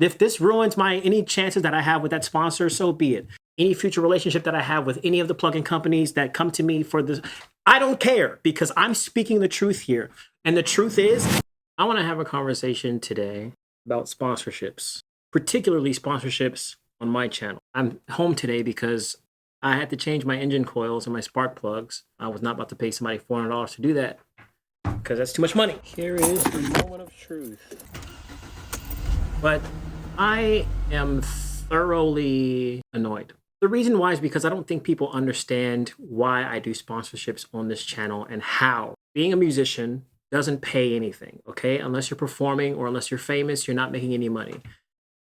If this ruins any chances that I have with that sponsor, so be it. Any future relationship that I have with any of the plugin companies that come to me for this, I don't care, because I'm speaking the truth here. And the truth is, I want to have a conversation today about sponsorships, particularly sponsorships on my channel. I'm home today because I had to change my engine coils and my spark plugs. I was not about to pay somebody $400 to do that because that's too much money. Here is the moment of truth. But I am thoroughly annoyed. The reason why is because I don't think people understand why I do sponsorships on this channel and how. Being a musician doesn't pay anything, okay? Unless you're performing or unless you're famous, you're not making any money.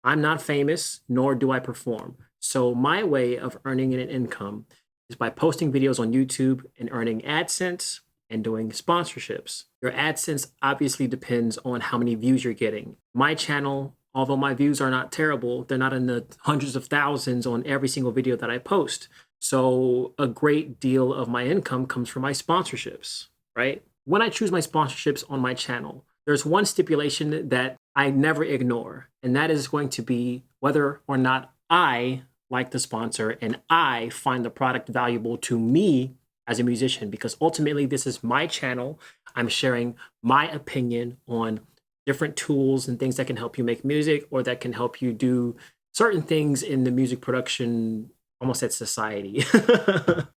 I'm not famous, nor do I perform. So my way of earning an income is by posting videos on YouTube and earning AdSense and doing sponsorships. Your AdSense obviously depends on how many views you're getting. My channel, although my views are not terrible, they're not in the hundreds of thousands on every single video that I post. So a great deal of my income comes from my sponsorships, right? When I choose my sponsorships on my channel, there's one stipulation that I never ignore, and that is going to be whether or not I like the sponsor and I find the product valuable to me as a musician, because ultimately this is my channel. I'm sharing my opinion on different tools and things that can help you make music or that can help you do certain things in the music production, almost at society.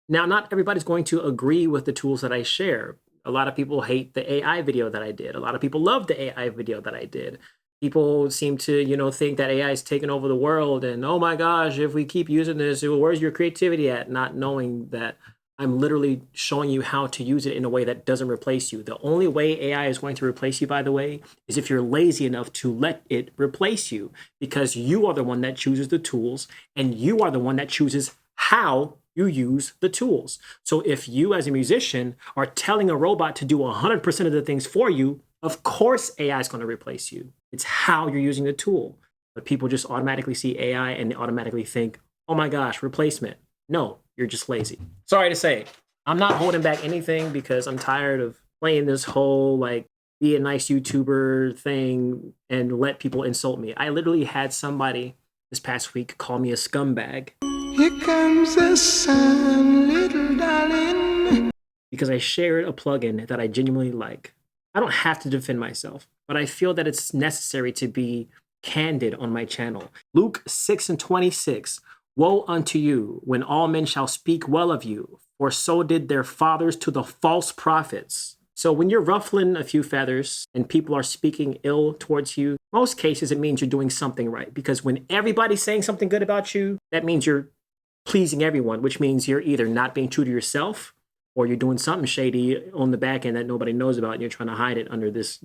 Now, not everybody's going to agree with the tools that I share. A lot of people hate the AI video that I did. A lot of people love the AI video that I did. People seem to, think that AI is taking over the world and, oh my gosh, if we keep using this, where's your creativity at? Not knowing that I'm literally showing you how to use it in a way that doesn't replace you. The only way AI is going to replace you, by the way, is if you're lazy enough to let it replace you, because you are the one that chooses the tools and you are the one that chooses how you use the tools. So if you as a musician are telling a robot to do 100% of the things for you, of course AI is going to replace you. It's how you're using the tool. But people just automatically see AI and they automatically think, oh my gosh, replacement. No, you're just lazy. Sorry to say, I'm not holding back anything because I'm tired of playing this whole be a nice YouTuber thing and let people insult me. I literally had somebody this past week call me a scumbag. Here comes the sun, little darling. Because I shared a plugin that I genuinely like. I don't have to defend myself, but I feel that it's necessary to be candid on my channel. Luke 6:26. Woe unto you when all men shall speak well of you, for so did their fathers to the false prophets. So when you're ruffling a few feathers and people are speaking ill towards you, most cases it means you're doing something right. Because when everybody's saying something good about you, that means you're pleasing everyone, which means you're either not being true to yourself or you're doing something shady on the back end that nobody knows about and you're trying to hide it under this,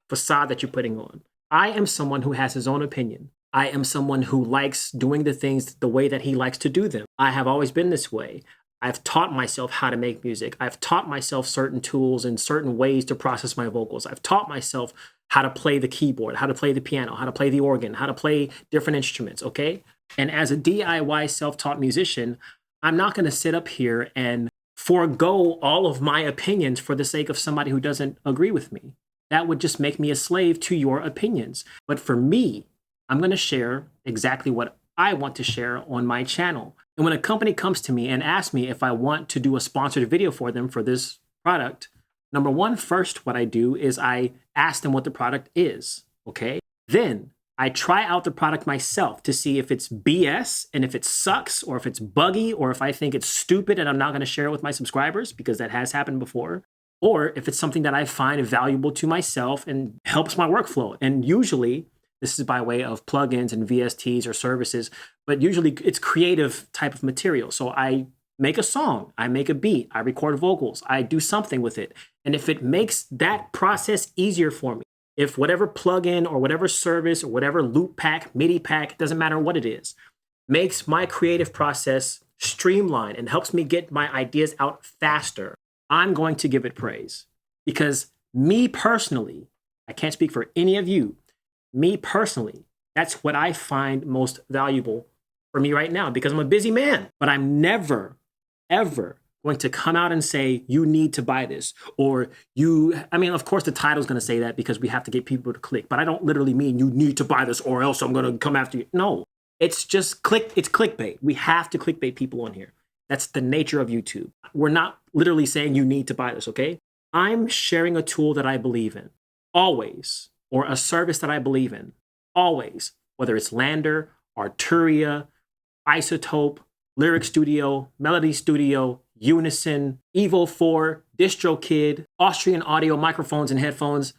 facade that you're putting on. I am someone who has his own opinion. I am someone who likes doing the things the way that he likes to do them. I have always been this way. I've taught myself how to make music. I've taught myself certain tools and certain ways to process my vocals. I've taught myself how to play the keyboard, how to play the piano, how to play the organ, how to play different instruments, okay? And as a DIY self-taught musician, I'm not going to sit up here and forego all of my opinions for the sake of somebody who doesn't agree with me. That would just make me a slave to your opinions. But for me, I'm going to share exactly what I want to share on my channel. And when a company comes to me and asks me if I want to do a sponsored video for them for this product, number one, first, what I do is I ask them what the product is, okay? Then I try out the product myself to see if it's BS and if it sucks or if it's buggy or if I think it's stupid and I'm not going to share it with my subscribers, because that has happened before, or if it's something that I find valuable to myself and helps my workflow. And usually this is by way of plugins and VSTs or services, but usually it's creative type of material. So I make a song, I make a beat, I record vocals, I do something with it. And if it makes that process easier for me, if whatever plugin or whatever service or whatever loop pack, MIDI pack, doesn't matter what it is, makes my creative process streamlined and helps me get my ideas out faster, I'm going to give it praise. Because me personally, I can't speak for any of you, me personally, that's what I find most valuable for me right now, because I'm a busy man. But I'm never, ever going to come out and say, you need to buy this, or I mean, of course the title's going to say that because we have to get people to click, but I don't literally mean you need to buy this or else I'm going to come after you. No, it's just it's clickbait. We have to clickbait people on here. That's the nature of YouTube. We're not literally saying you need to buy this, okay? I'm sharing a tool that I believe in, always, or a service that I believe in, always, whether it's Lander, Arturia, Isotope, Lyric Studio, Melody Studio, Unison, Evo 4, DistroKid, Austrian Audio microphones and headphones.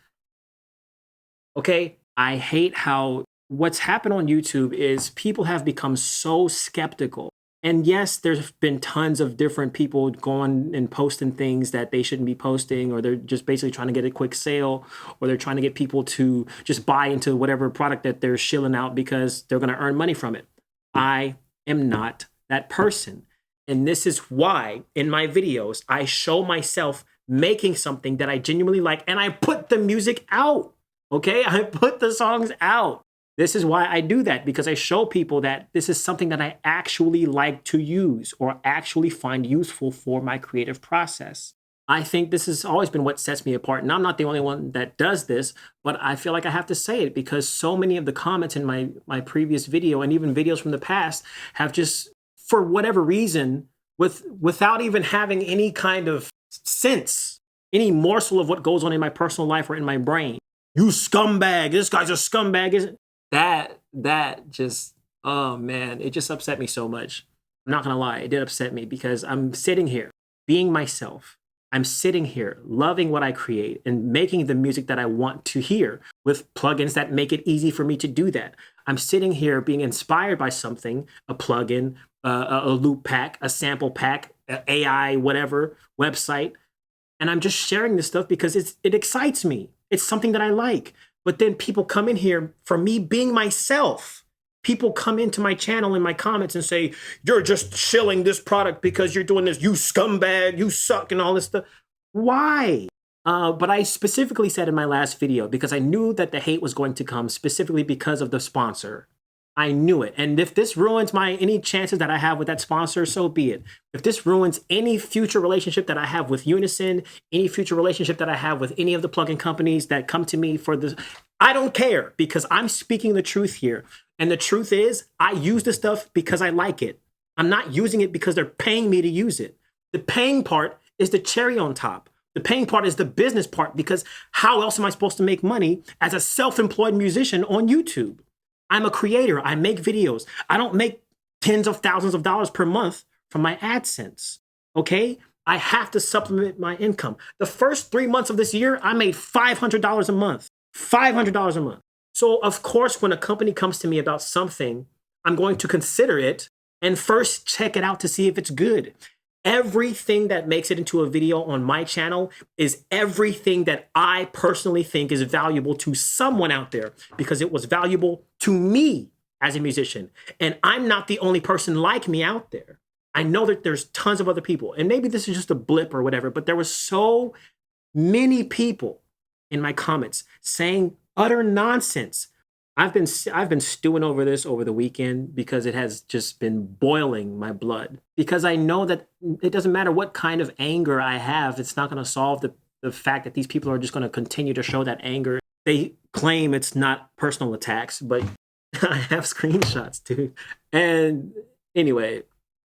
Okay, I hate how what's happened on YouTube is people have become so skeptical. And yes, there's been tons of different people going and posting things that they shouldn't be posting, or they're just basically trying to get a quick sale, or they're trying to get people to just buy into whatever product that they're shilling out because they're going to earn money from it. I am not that person. And this is why in my videos, I show myself making something that I genuinely like, and I put the music out. Okay, I put the songs out. This is why I do that, because I show people that this is something that I actually like to use or actually find useful for my creative process. I think this has always been what sets me apart. And I'm not the only one that does this, but I feel like I have to say it because so many of the comments in my previous video and even videos from the past have just, for whatever reason, without even having any kind of sense, any morsel of what goes on in my personal life or in my brain. You scumbag, this guy's a scumbag, isn't that just, oh man, it just upset me so much. I'm not gonna lie, it did upset me because I'm sitting here being myself. I'm sitting here loving what I create and making the music that I want to hear with plugins that make it easy for me to do that. I'm sitting here being inspired by something, a plugin, a loop pack, a sample pack, AI, whatever, website. And I'm just sharing this stuff because it excites me. It's something that I like. But then people come in here for me being myself. People come into my channel in my comments and say, you're just shilling this product because you're doing this, you scumbag, you suck, and all this stuff. Why? But I specifically said in my last video, because I knew that the hate was going to come specifically because of the sponsor. I knew it. And if this ruins any chances that I have with that sponsor, so be it. If this ruins any future relationship that I have with Unison, any future relationship that I have with any of the plugin companies that come to me for this, I don't care, because I'm speaking the truth here. And the truth is, I use this stuff because I like it. I'm not using it because they're paying me to use it. The paying part is the cherry on top. The paying part is the business part, because how else am I supposed to make money as a self-employed musician on YouTube? I'm a creator. I make videos. I don't make tens of thousands of dollars per month from my AdSense, okay? I have to supplement my income. The first 3 months of this year, I made $500 a month, $500 a month. So of course, when a company comes to me about something, I'm going to consider it and first check it out to see if it's good. Everything that makes it into a video on my channel is everything that I personally think is valuable to someone out there, because it was valuable to me as a musician. And I'm not the only person like me out there. I know that there's tons of other people, and maybe this is just a blip or whatever, but there were so many people in my comments saying utter nonsense. I've been stewing over this over the weekend because it has just been boiling my blood, because I know that it doesn't matter what kind of anger I have. It's not going to solve the fact that these people are just going to continue to show that anger. They claim it's not personal attacks, but I have screenshots, dude. And anyway,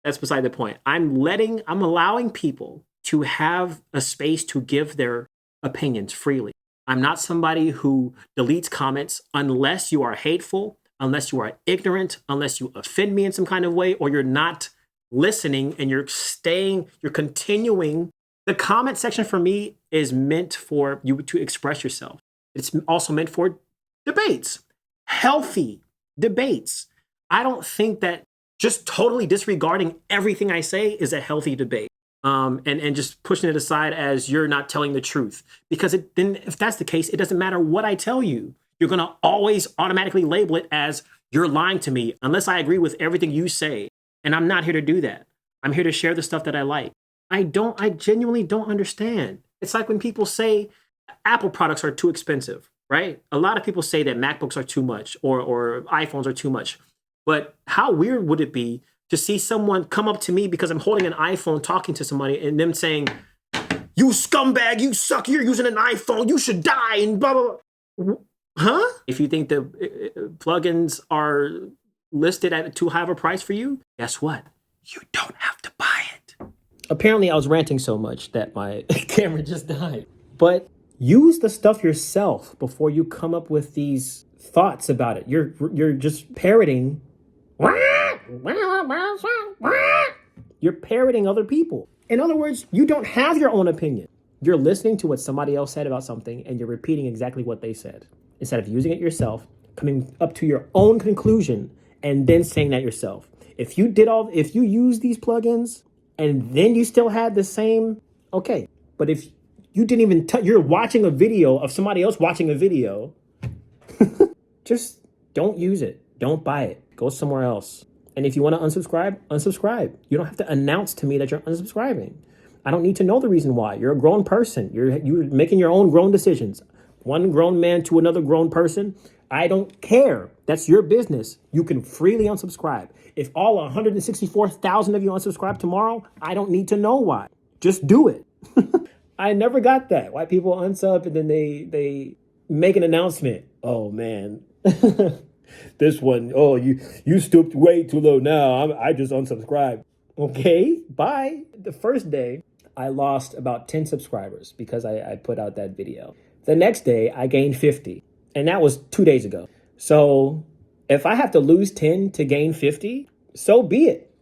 that's beside the point. I'm allowing people to have a space to give their opinions freely. I'm not somebody who deletes comments unless you are hateful, unless you are ignorant, unless you offend me in some kind of way, or you're not listening and you're continuing. The comment section for me is meant for you to express yourself. It's also meant for debates, healthy debates. I don't think that just totally disregarding everything I say is a healthy debate. And just pushing it aside as you're not telling the truth. Because then if that's the case, it doesn't matter what I tell you. You're going to always automatically label it as you're lying to me unless I agree with everything you say. And I'm not here to do that. I'm here to share the stuff that I like. I genuinely don't understand. It's like when people say Apple products are too expensive, right? A lot of people say that MacBooks are too much or iPhones are too much. But how weird would it be to see someone come up to me because I'm holding an iPhone talking to somebody and them saying, "You scumbag, you suck, you're using an iPhone, you should die," and blah, blah, blah. Huh? If you think the plugins are listed at too high of a price for you, guess what? You don't have to buy it. Apparently, I was ranting so much that my camera just died. But use the stuff yourself before you come up with these thoughts about it. You're just parroting. You're parroting other people. In other words, you don't have your own opinion. You're listening to what somebody else said about something and you're repeating exactly what they said. Instead of using it yourself, coming up to your own conclusion and then saying that yourself. If you use these plugins and then you still had the same, okay. But if you didn't even you're watching a video of somebody else watching a video, just don't use it. Don't buy it. Go somewhere else. And if you want to unsubscribe, unsubscribe. You don't have to announce to me that you're unsubscribing. I don't need to know the reason why. You're a grown person. You're making your own grown decisions. One grown man to another grown person. I don't care. That's your business. You can freely unsubscribe. If all 164,000 of you unsubscribe tomorrow, I don't need to know why. Just do it. I never got that. Why people unsub and then they make an announcement. Oh man. This one, oh, you stooped way too low now. I just unsubscribed. Okay, bye. The first day, I lost about 10 subscribers because I put out that video. The next day, I gained 50. And that was 2 days ago. So if I have to lose 10 to gain 50, so be it.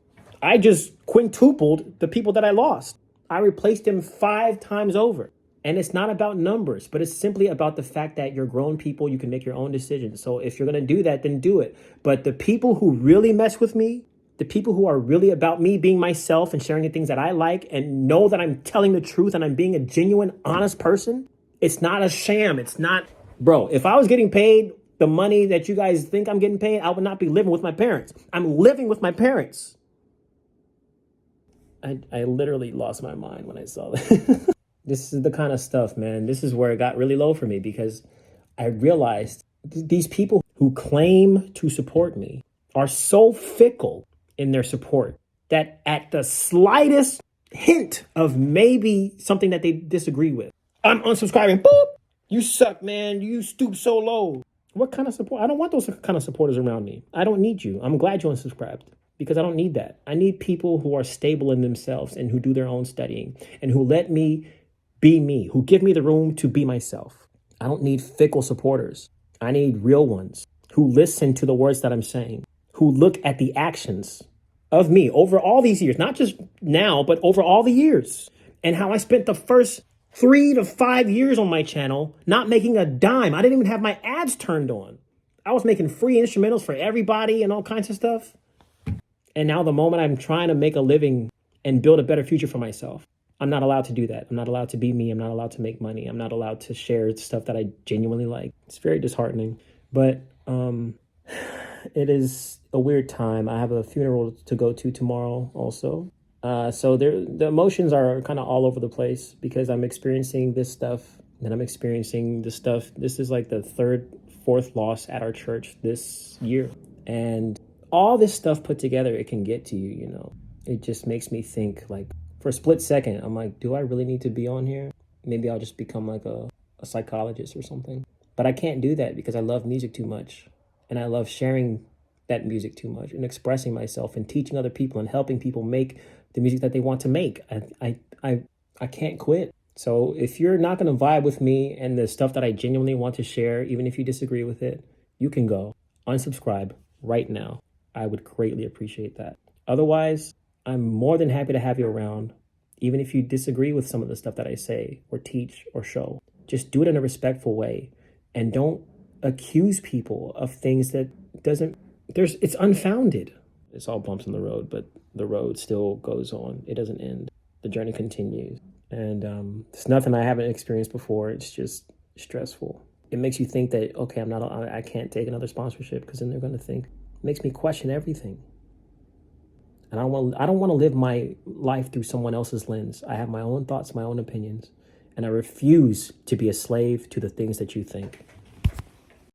I just quintupled the people that I lost. I replaced them 5 times over. And it's not about numbers, but it's simply about the fact that you're grown people. You can make your own decisions. So if you're going to do that, then do it. But the people who really mess with me, the people who are really about me being myself and sharing the things that I like and know that I'm telling the truth and I'm being a genuine, honest person, it's not a sham. It's not, bro, if I was getting paid the money that you guys think I'm getting paid, I would not be living with my parents. I'm living with my parents. I literally lost my mind when I saw that. This is the kind of stuff, man. This is where it got really low for me because I realized these people who claim to support me are so fickle in their support that at the slightest hint of maybe something that they disagree with, I'm unsubscribing. Boop. You suck, man. You stoop so low. What kind of support? I don't want those kind of supporters around me. I don't need you. I'm glad you unsubscribed because I don't need that. I need people who are stable in themselves and who do their own studying and who let me be me, who give me the room to be myself. I don't need fickle supporters. I need real ones who listen to the words that I'm saying, who look at the actions of me over all these years, not just now, but over all the years, and how I spent the first 3 to 5 years on my channel not making a dime. I didn't even have my ads turned on. I was making free instrumentals for everybody and all kinds of stuff. And now the moment I'm trying to make a living and build a better future for myself, I'm not allowed to do that. I'm not allowed to be me. I'm not allowed to make money. I'm not allowed to share stuff that I genuinely like. It's very disheartening, but it is a weird time. I have a funeral to go to tomorrow also. So the emotions are kind of all over the place because I'm experiencing this stuff and I'm experiencing this stuff. This is like the 3rd, 4th loss at our church this year. And all this stuff put together, it can get to you, you know. It just makes me think like, for a split second, I'm like, do I really need to be on here? Maybe I'll just become like a psychologist or something. But I can't do that because I love music too much. And I love sharing that music too much and expressing myself and teaching other people and helping people make the music that they want to make. I can't quit. So if you're not going to vibe with me and the stuff that I genuinely want to share, even if you disagree with it, you can go unsubscribe right now. I would greatly appreciate that. Otherwise, I'm more than happy to have you around, even if you disagree with some of the stuff that I say or teach or show. Just do it in a respectful way and don't accuse people of things that it's unfounded. It's all bumps in the road, but the road still goes on. It doesn't end. The journey continues. And it's nothing I haven't experienced before. It's just stressful. It makes you think that, okay, I can't take another sponsorship because then they're going to think. It makes me question everything. And I don't want to live my life through someone else's lens. I have my own thoughts, my own opinions, and I refuse to be a slave to the things that you think.